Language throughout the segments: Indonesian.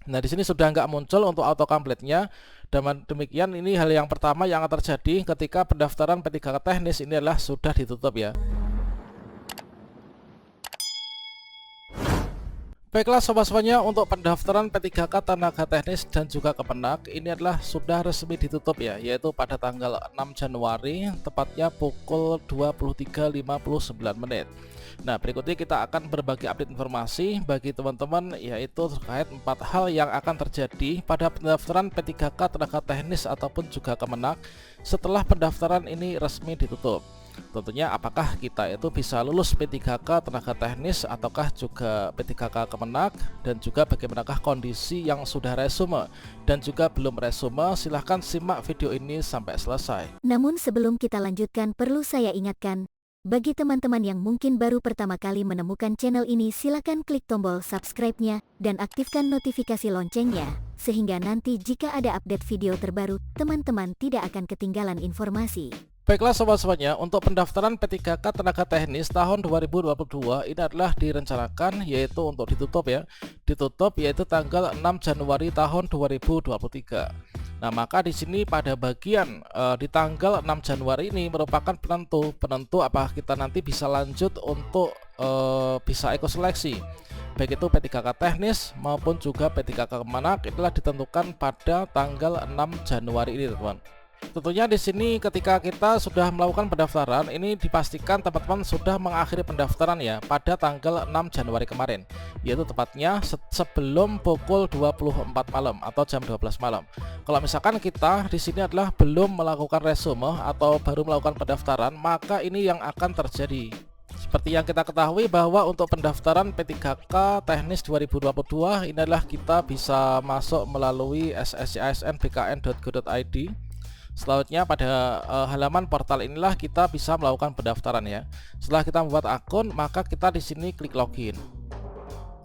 Nah, di sini sudah nggak muncul untuk autocomplete-nya. Dan demikian ini hal yang pertama yang akan terjadi ketika pendaftaran P3K teknis ini adalah sudah ditutup ya. Baiklah sobat-sobatnya, untuk pendaftaran P3K tenaga teknis dan juga Kemenak ini adalah sudah resmi ditutup ya, yaitu pada tanggal 6 Januari tepatnya pukul 23.59 menit. Nah, berikutnya kita akan berbagi update informasi bagi teman-teman, yaitu terkait 4 hal yang akan terjadi pada pendaftaran P3K tenaga teknis ataupun juga Kemenak setelah pendaftaran ini resmi ditutup. Tentunya apakah kita itu bisa lulus P3K tenaga teknis ataukah juga P3K Kemenak, dan juga bagaimanakah kondisi yang sudah resume dan juga belum resume. Silahkan simak video ini sampai selesai. Namun sebelum kita lanjutkan, perlu saya ingatkan, bagi teman-teman yang mungkin baru pertama kali menemukan channel ini, silakan klik tombol subscribe-nya dan aktifkan notifikasi loncengnya, sehingga nanti jika ada update video terbaru, teman-teman tidak akan ketinggalan informasi. Baiklah sobat-sobatnya, untuk pendaftaran P3K tenaga teknis tahun 2022 ini adalah direncanakan yaitu untuk ditutup ya. Ditutup yaitu tanggal 6 Januari tahun 2023. Nah, maka di sini pada bagian di tanggal 6 Januari ini merupakan penentu apakah kita nanti bisa lanjut untuk bisa ikut seleksi. Baik itu P3K teknis maupun juga P3K Kemenak itulah ditentukan pada tanggal 6 Januari ini, teman-teman. Tentunya di sini ketika kita sudah melakukan pendaftaran, ini dipastikan teman-teman sudah mengakhiri pendaftaran ya pada tanggal 6 Januari kemarin, yaitu tepatnya sebelum pukul 24 malam atau jam 12 malam. Kalau misalkan kita di sini adalah belum melakukan resume atau baru melakukan pendaftaran, maka ini yang akan terjadi. Seperti yang kita ketahui bahwa untuk pendaftaran P3K teknis 2022 ini adalah kita bisa masuk melalui sscisnbkn.go.id. Selanjutnya pada halaman portal inilah kita bisa melakukan pendaftaran ya. Setelah kita membuat akun, maka kita di sini klik login.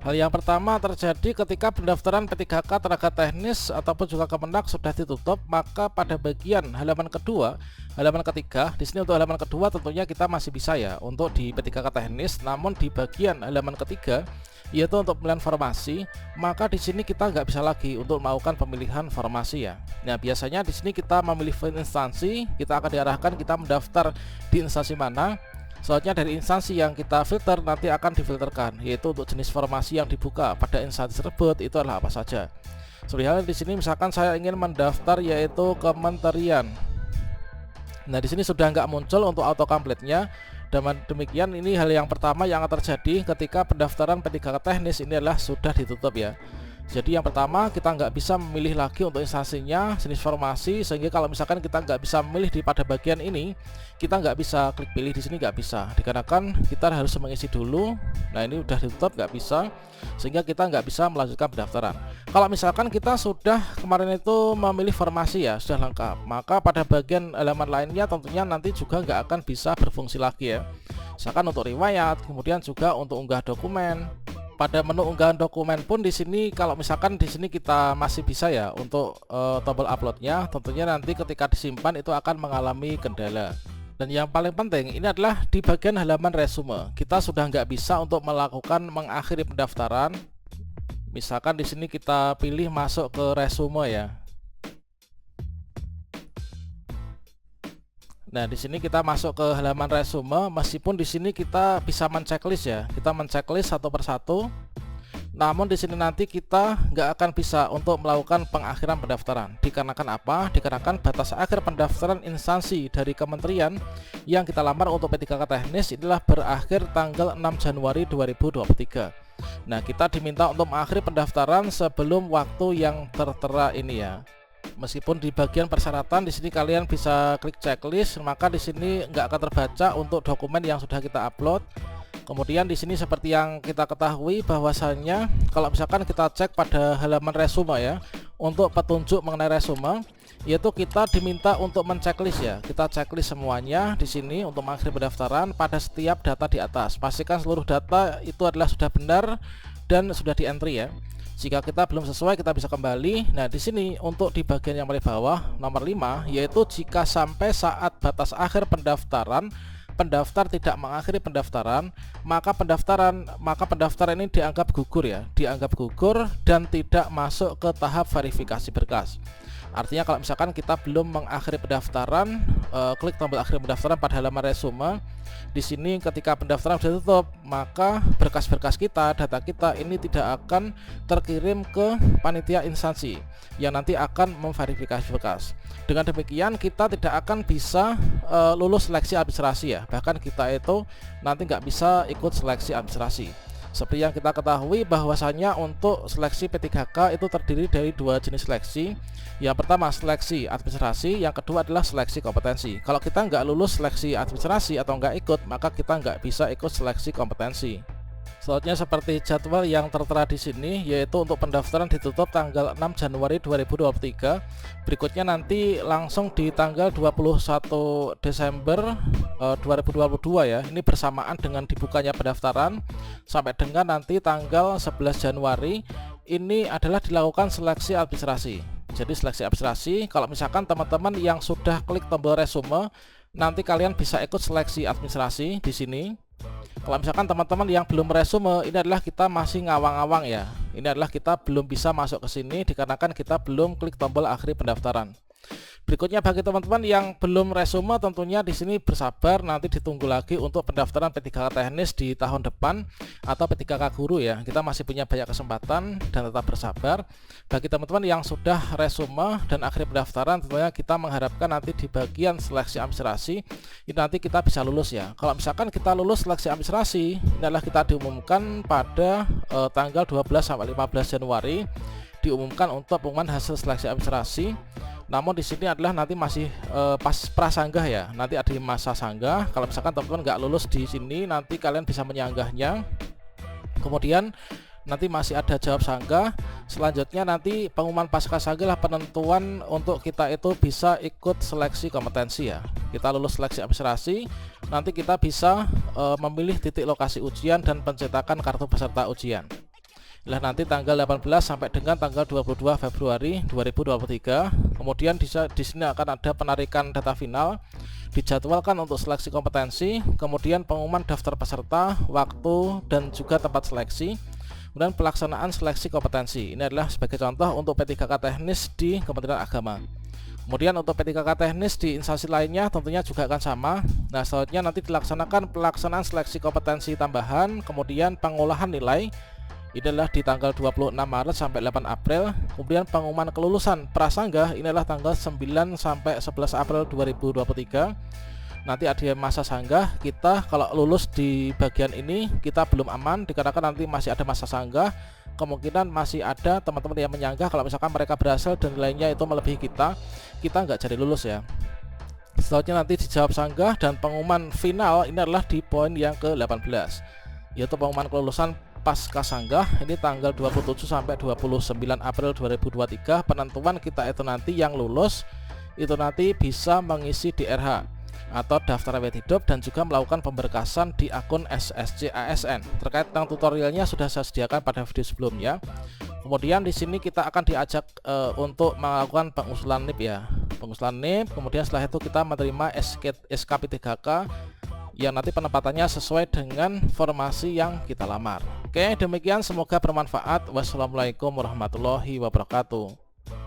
Hal yang pertama terjadi ketika pendaftaran P3K tenaga teknis ataupun juga Kemenak sudah ditutup, maka pada bagian halaman kedua, halaman ketiga, di sini untuk halaman kedua tentunya kita masih bisa ya untuk di P3K teknis, namun di bagian halaman ketiga yaitu untuk pemilihan formasi, maka di sini kita nggak bisa lagi untuk melakukan pemilihan formasi ya. Nah, biasanya di sini kita memilih instansi, kita akan diarahkan kita mendaftar di instansi mana. Soalnya dari instansi yang kita filter nanti akan difilterkan, yaitu untuk jenis formasi yang dibuka pada instansi tersebut itu adalah apa saja. Seperti halnya di sini misalkan saya ingin mendaftar yaitu kementerian. Nah, di sini sudah nggak muncul untuk autocomplete-nya. Dan demikian ini hal yang pertama yang akan terjadi ketika pendaftaran P3K teknis ini adalah sudah ditutup ya. Jadi yang pertama kita nggak bisa memilih lagi untuk instansinya, jenis formasi, sehingga kalau misalkan kita nggak bisa memilih di pada bagian ini, kita nggak bisa klik pilih di sini, nggak bisa, dikarenakan kita harus mengisi dulu. Nah, ini udah ditutup, nggak bisa, sehingga kita nggak bisa melanjutkan pendaftaran. Kalau misalkan kita sudah kemarin itu memilih formasi ya, sudah lengkap, maka pada bagian halaman lainnya tentunya nanti juga nggak akan bisa berfungsi lagi ya. Misalkan untuk riwayat, kemudian juga untuk unggah dokumen. Pada menu unggahan dokumen pun di sini kalau misalkan di sini kita masih bisa ya untuk tombol uploadnya, tentunya nanti ketika disimpan itu akan mengalami kendala. Dan yang paling penting ini adalah di bagian halaman resume, kita sudah nggak bisa untuk melakukan mengakhiri pendaftaran. Misalkan di sini kita pilih masuk ke resume ya. Nah, di sini kita masuk ke halaman resume, meskipun di sini kita bisa menceklis ya. Kita menceklis satu persatu. Namun di sini nanti kita nggak akan bisa untuk melakukan pengakhiran pendaftaran. Dikarenakan apa? Dikarenakan batas akhir pendaftaran instansi dari kementerian yang kita lamar untuk P3K teknis inilah berakhir tanggal 6 Januari 2023. Nah, kita diminta untuk mengakhiri pendaftaran sebelum waktu yang tertera ini ya. Meskipun di bagian persyaratan di sini kalian bisa klik checklist, maka di sini nggak akan terbaca untuk dokumen yang sudah kita upload. Kemudian di sini seperti yang kita ketahui bahwasannya kalau misalkan kita cek pada halaman resume ya, untuk petunjuk mengenai resume yaitu kita diminta untuk menceklis ya. Kita checklist semuanya di sini untuk mengakhiri pendaftaran pada setiap data di atas. Pastikan seluruh data itu adalah sudah benar dan sudah di entry ya. Jika kita belum sesuai, kita bisa kembali. Nah, di sini untuk di bagian yang paling bawah nomor 5 yaitu jika sampai saat batas akhir pendaftaran pendaftar tidak mengakhiri pendaftaran, maka pendaftaran ini dianggap gugur ya, dianggap gugur dan tidak masuk ke tahap verifikasi berkas. Artinya kalau misalkan kita belum mengakhiri pendaftaran, klik tombol akhir pendaftaran pada halaman resume. Di sini ketika pendaftaran sudah tutup, maka berkas-berkas kita, data kita ini tidak akan terkirim ke panitia instansi yang nanti akan memverifikasi berkas. Dengan demikian kita tidak akan bisa lulus seleksi administrasi ya. Bahkan kita itu nanti nggak bisa ikut seleksi administrasi. Seperti yang kita ketahui bahwasanya untuk seleksi P3K itu terdiri dari dua jenis seleksi. Yang pertama seleksi administrasi, yang kedua adalah seleksi kompetensi. Kalau kita nggak lulus seleksi administrasi atau nggak ikut, maka kita nggak bisa ikut seleksi kompetensi. Selanjutnya seperti jadwal yang tertera di sini, yaitu untuk pendaftaran ditutup tanggal 6 Januari 2023. Berikutnya nanti langsung di tanggal 21 Desember 2022 ya. Ini bersamaan dengan dibukanya pendaftaran sampai dengan nanti tanggal 11 Januari ini adalah dilakukan seleksi administrasi. Jadi seleksi administrasi, kalau misalkan teman-teman yang sudah klik tombol resume, nanti kalian bisa ikut seleksi administrasi di sini. Kalau misalkan teman-teman yang belum resume, ini adalah kita masih ngawang-ngawang ya. Ini adalah kita belum bisa masuk ke sini dikarenakan kita belum klik tombol akhiri pendaftaran. Berikutnya bagi teman-teman yang belum resume, tentunya di sini bersabar, nanti ditunggu lagi untuk pendaftaran P3K teknis di tahun depan atau P3K guru ya. Kita masih punya banyak kesempatan dan tetap bersabar. Bagi teman-teman yang sudah resume dan akhir pendaftaran, tentunya kita mengharapkan nanti di bagian seleksi administrasi ini nanti kita bisa lulus ya. Kalau misalkan kita lulus seleksi administrasi, ini adalah kita diumumkan pada tanggal 12 sampai 15 Januari diumumkan untuk pengumuman hasil seleksi administrasi. Namun di sini adalah nanti masih pas prasanggah ya. Nanti ada masa sanggah. Kalau misalkan teman-teman nggak lulus di sini, nanti kalian bisa menyanggahnya. Kemudian nanti masih ada jawab sanggah. Selanjutnya nanti pengumuman pasca sanggah lah penentuan untuk kita itu bisa ikut seleksi kompetensi ya. Kita lulus seleksi administrasi, nanti kita bisa memilih titik lokasi ujian dan pencetakan kartu peserta ujian. Lah nanti tanggal 18 sampai dengan tanggal 22 Februari 2023. Kemudian di sini akan ada penarikan data final, dijadwalkan untuk seleksi kompetensi, kemudian pengumuman daftar peserta, waktu dan juga tempat seleksi, kemudian pelaksanaan seleksi kompetensi. Ini adalah sebagai contoh untuk P3K teknis di Kementerian Agama. Kemudian untuk P3K teknis di instansi lainnya tentunya juga akan sama. Nah, selanjutnya nanti dilaksanakan pelaksanaan seleksi kompetensi tambahan, kemudian pengolahan nilai. Ini adalah di tanggal 26 Maret sampai 8 April. Kemudian pengumuman kelulusan prasanggah ini adalah tanggal 9 sampai 11 April 2023. Nanti ada masa sanggah. Kita kalau lulus di bagian ini kita belum aman dikarenakan nanti masih ada masa sanggah. Kemungkinan masih ada teman-teman yang menyanggah kalau misalkan mereka berhasil dan nilainya itu melebihi kita nggak jadi lulus ya. Selanjutnya nanti dijawab sanggah dan pengumuman final ini adalah di poin yang ke-18, yaitu pengumuman kelulusan pasca sanggah. Ini tanggal 27 sampai 29 April 2023. Penentuan kita itu nanti yang lulus itu nanti bisa mengisi DRH atau daftar riwayat hidup dan juga melakukan pemberkasan di akun SSC ASN. Terkait tentang tutorialnya sudah saya sediakan pada video sebelumnya. Kemudian di sini kita akan diajak untuk melakukan pengusulan NIP ya. Pengusulan NIP, kemudian setelah itu kita menerima SKP3K yang nanti penempatannya sesuai dengan formasi yang kita lamar. Oke, demikian, semoga bermanfaat. Wassalamualaikum warahmatullahi wabarakatuh.